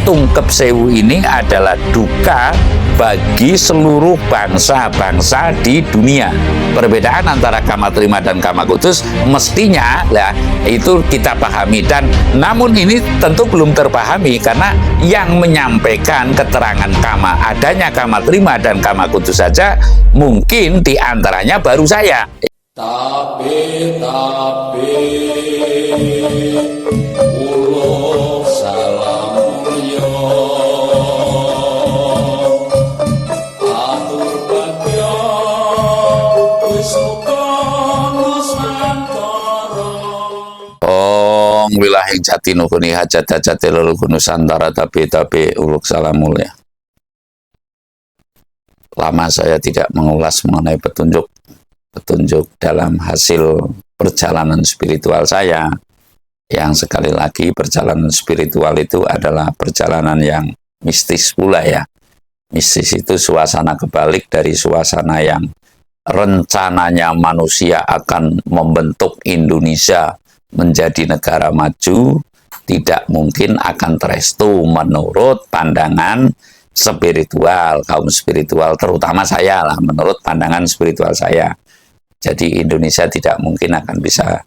Tungkep Sewu ini adalah duka bagi seluruh bangsa-bangsa di dunia. Perbedaan antara Kama Trima dan Kama Kudus mestinya lah itu kita pahami, dan namun ini tentu belum terpahami karena yang menyampaikan keterangan adanya Kama Trima dan Kama Kudus saja mungkin diantaranya baru saya. Tapi ulo salam mulya atur bagya wisuka nusantara. Om wilahi jati nukuni hajat-hajati leluhur Nusantara. Tapi uluk salam mulya. Lama saya tidak mengulas mengenai petunjuk dalam hasil perjalanan spiritual saya, yang sekali lagi perjalanan spiritual itu adalah perjalanan yang mistis pula ya. Mistis itu suasana kebalik dari suasana yang rencananya manusia akan membentuk Indonesia menjadi negara maju, tidak mungkin akan terestu menurut pandangan spiritual, kaum spiritual, terutama saya lah, menurut pandangan spiritual saya. Jadi Indonesia tidak mungkin akan bisa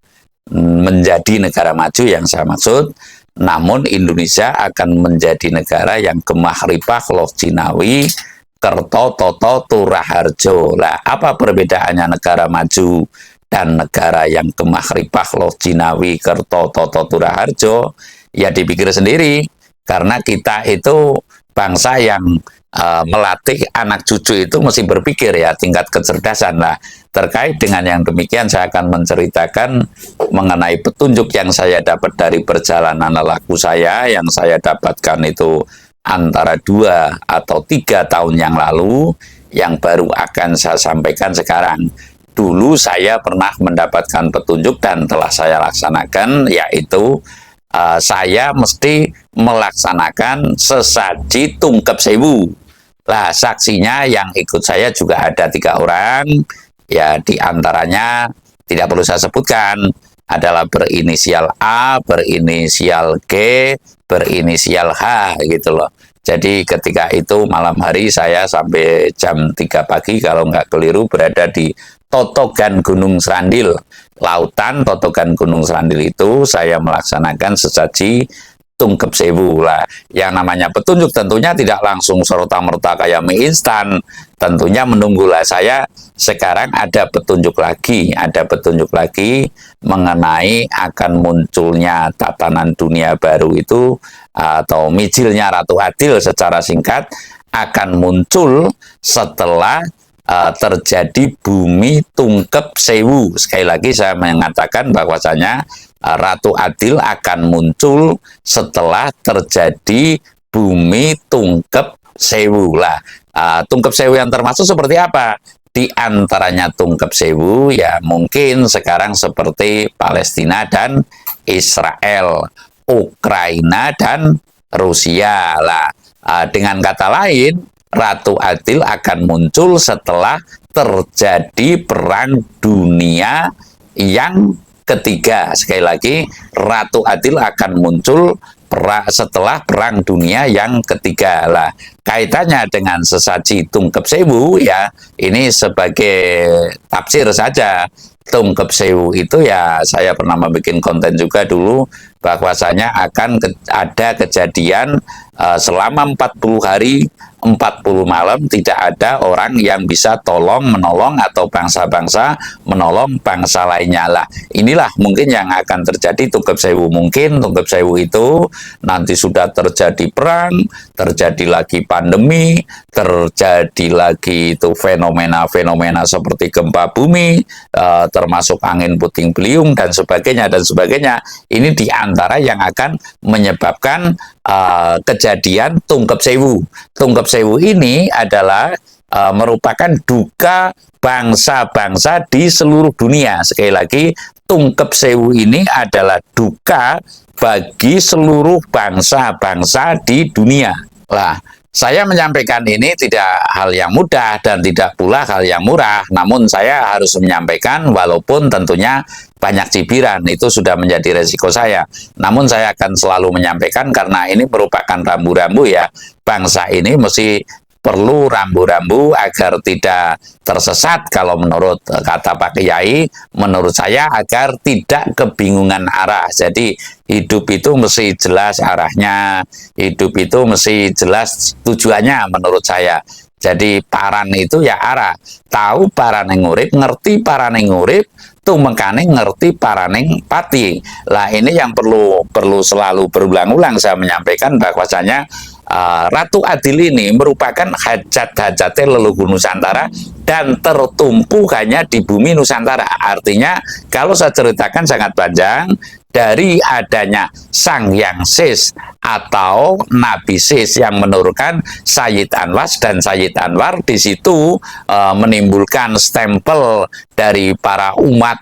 menjadi negara maju yang saya maksud, namun Indonesia akan menjadi negara yang gemah ripah loh Cinawi, Kerto, Toto, Turaharjo. Lah, apa perbedaannya negara maju dan negara yang gemah ripah loh Cinawi, Kerto, Toto, Turaharjo? Ya dipikir sendiri, karena kita itu bangsa yang melatih anak cucu itu mesti berpikir ya, tingkat kecerdasan lah. Terkait dengan yang demikian saya akan menceritakan mengenai petunjuk yang saya dapat dari perjalanan lelaku saya, yang saya dapatkan itu antara 2 atau 3 tahun yang lalu, yang baru akan saya sampaikan sekarang. Dulu saya pernah mendapatkan petunjuk dan telah saya laksanakan, yaitu saya mesti melaksanakan sesaji Tungkep Sewu. Lah, saksinya yang ikut saya juga ada 3 orang, ya diantaranya tidak perlu saya sebutkan, adalah berinisial A, berinisial G, berinisial H gitu loh. Jadi ketika itu malam hari saya sampai jam 3 pagi kalau nggak keliru berada di Totogan Gunung Serandil, lautan Totogan Gunung Serandil itu saya melaksanakan sesaji Tungkep Sewu. Lah, yang namanya petunjuk tentunya tidak langsung serta-merta kayak mie instan. Tentunya menunggulah saya sekarang ada petunjuk lagi mengenai akan munculnya tatanan dunia baru itu, atau mijilnya Ratu Adil secara singkat, akan muncul setelah terjadi bumi Tungkep Sewu. Sekali lagi saya mengatakan bahwasanya Ratu Adil akan muncul setelah terjadi bumi Tungkep Sewu. Lah, Tungkep Sewu yang termasuk seperti apa? Di antaranya Tungkep Sewu ya mungkin sekarang seperti Palestina dan Israel, Ukraina dan Rusia. Lah, dengan kata lain, Ratu Adil akan muncul setelah terjadi perang dunia yang ketiga. Sekali lagi, Ratu Adil akan muncul setelah perang dunia yang ketiga. Lah, kaitannya dengan sesaji Tungkep Sewu ya, ini sebagai tafsir saja. Tungkep Sewu itu ya saya pernah membuat konten juga dulu, bahwasanya akan ada kejadian selama 40 hari 40 malam tidak ada orang yang bisa menolong atau bangsa-bangsa menolong bangsa lainnya. Lah, inilah mungkin yang akan terjadi Tungkep Sewu. Mungkin Tungkep Sewu itu nanti sudah terjadi perang, terjadi lagi pandemi, terjadi lagi itu fenomena-fenomena seperti gempa bumi, termasuk angin puting beliung dan sebagainya dan sebagainya. Ini diantara yang akan menyebabkan kejadian Tungkep Sewu. Tungkep Sewu ini adalah merupakan duka bangsa-bangsa di seluruh dunia. Sekali lagi, Tungkep Sewu ini adalah duka bagi seluruh bangsa-bangsa di dunia. Lah, Saya menyampaikan ini tidak hal yang mudah dan tidak pula hal yang murah, namun saya harus menyampaikan walaupun tentunya banyak cibiran, itu sudah menjadi resiko saya. Namun saya akan selalu menyampaikan karena ini merupakan rambu-rambu ya, bangsa ini mesti perlu rambu-rambu agar tidak tersesat. Kalau menurut kata Pak Kiai, menurut saya agar tidak kebingungan arah. Jadi hidup itu mesti jelas arahnya, hidup itu mesti jelas tujuannya menurut saya. Jadi paran itu ya arah, tahu paraneng urip, ngerti paraneng urip, tumekane ngerti paraneng pati. Lah ini yang perlu selalu berulang-ulang saya menyampaikan bahwasanya Ratu Adil ini merupakan hajat-hajatnya leluhur Nusantara dan tertumpu hanya di bumi Nusantara. Artinya kalau saya ceritakan sangat panjang, dari adanya Sang Hyang Sis atau Nabi Sis yang menurunkan Sayyid Anwas, dan Sayyid Anwar di situ menimbulkan stempel dari para umat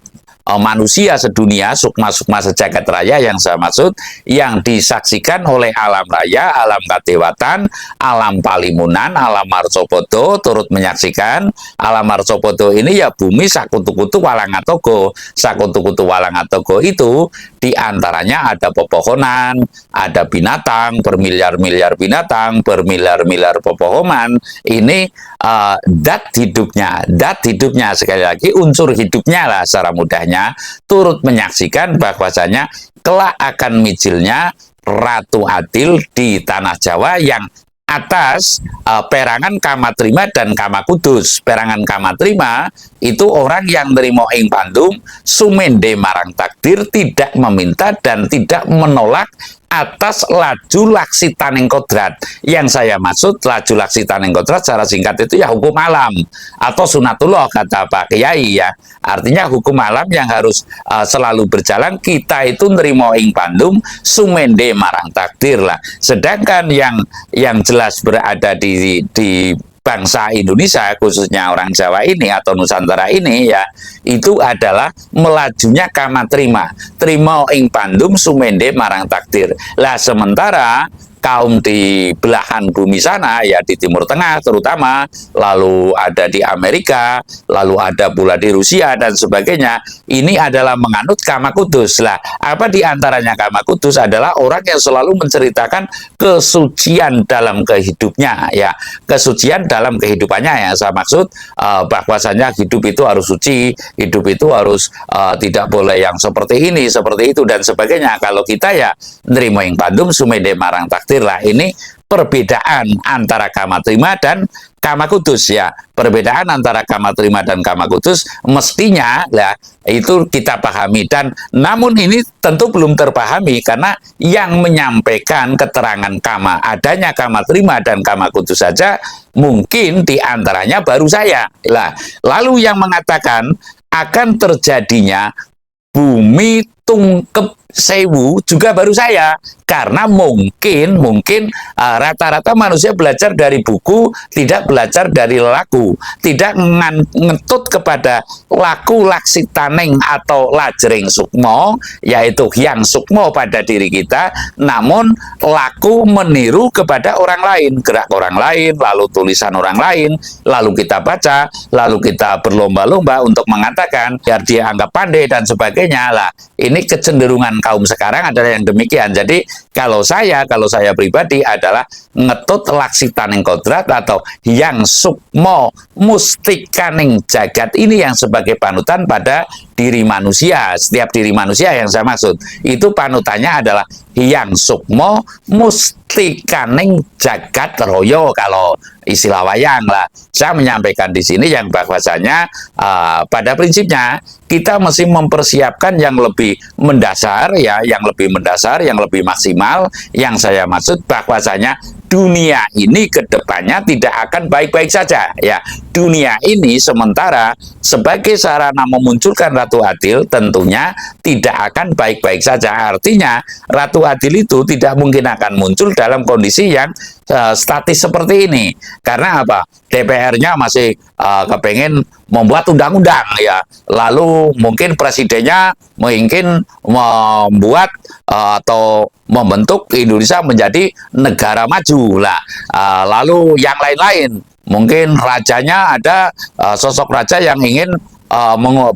manusia sedunia, sukma-sukma sejagat raya yang saya maksud, yang disaksikan oleh alam raya, alam kadewatan, alam palimunan, alam marcopodo turut menyaksikan. Alam marcopodo ini ya bumi sakutu-kutu walangatogo. Sakutu-kutu walangatogo itu diantaranya ada pepohonan, ada binatang, bermiliar-miliar binatang, bermiliar-miliar pepohonan. Ini dat hidupnya sekali lagi unsur hidupnya lah secara mudahnya, turut menyaksikan bahwasanya kelak akan mijilnya Ratu Adil di tanah Jawa yang atas perangan Kamatrima dan Kamakudus. Perangan Kamatrima itu orang yang nerimo ing pandum sumende marang takdir, tidak meminta dan tidak menolak atas laju laksitaning kodrat. Yang saya maksud laju laksitaning kodrat secara singkat itu ya hukum alam atau sunatullah kata Pak Kiai ya. Artinya hukum alam yang harus selalu berjalan. Kita itu nerimo ing pandum sumende marang takdir lah. Sedangkan yang jelas berada di bangsa Indonesia, khususnya orang Jawa ini atau Nusantara ini ya, itu adalah melajunya Kamatrima, trimo ing pandum sumende marang takdir. Lah sementara kaum di belahan bumi sana ya, di Timur Tengah terutama, lalu ada di Amerika, lalu ada pula di Rusia dan sebagainya, ini adalah menganut Kamakudus. Lah apa diantaranya Kamakudus adalah orang yang selalu menceritakan kesucian dalam kehidupnya ya, kesucian dalam kehidupannya ya. Saya maksud bahwasanya hidup itu harus suci, hidup itu harus tidak boleh yang seperti ini, seperti itu dan sebagainya. Kalau kita ya nerimo ing pandum sumede marang takdir lah. Ini perbedaan antara Kamatrima dan Kamakudus ya. Perbedaan antara Kamatrima dan Kamakudus mestinya ya itu kita pahami, dan namun ini tentu belum terpahami karena yang menyampaikan keterangan adanya Kamatrima dan Kamakudus saja mungkin diantaranya baru saya lah. Lalu yang mengatakan akan terjadinya bumi tungkep sewu juga baru saya, karena mungkin rata-rata manusia belajar dari buku, tidak belajar dari laku, tidak ngetut kepada laku laksitaneng atau lajering sukmo, yaitu yang sukmo pada diri kita, namun laku meniru kepada orang lain, gerak orang lain, lalu tulisan orang lain, lalu kita baca, lalu kita berlomba-lomba untuk mengatakan biar dia anggap pandai dan sebagainya lah. Ini kecenderungan kaum sekarang adalah yang demikian. Jadi kalau saya pribadi adalah ngetut laksitaning kodrat atau yang sukmo mustikaning jagat ini yang sebagai panutan pada diri manusia. Setiap diri manusia yang saya maksud itu panutannya adalah yang sukmo mustikaning jagat royo, kalau istilah wayang lah. Saya menyampaikan di sini yang bahwasanya pada prinsipnya kita mesti mempersiapkan yang lebih mendasar ya, yang lebih mendasar, yang lebih maksimal. Yang saya maksud bahwasanya dunia ini ke depannya tidak akan baik-baik saja ya. Dunia ini sementara sebagai sarana memunculkan Ratu Adil tentunya tidak akan baik-baik saja. Artinya Ratu Adil itu tidak mungkin akan muncul dalam kondisi yang statis seperti ini. Karena apa? DPR-nya masih kepengen membuat undang-undang ya, lalu mungkin presidennya mungkin membuat atau membentuk Indonesia menjadi negara maju lah. Lalu yang lain-lain, mungkin rajanya ada sosok raja yang ingin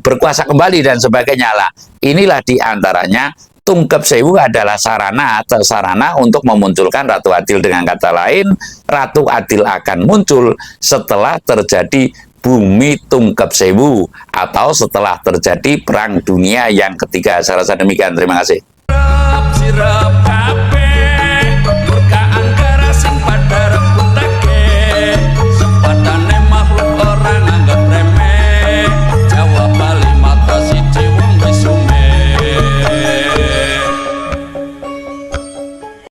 berkuasa kembali dan sebagainya lah. Inilah diantaranya Tungkep Sewu adalah sarana atau sarana untuk memunculkan Ratu Adil. Dengan kata lain, Ratu Adil akan muncul setelah terjadi Bumi Tungkep Sewu atau setelah terjadi Perang Dunia yang ketiga. Saya rasa demikian. Terima kasih.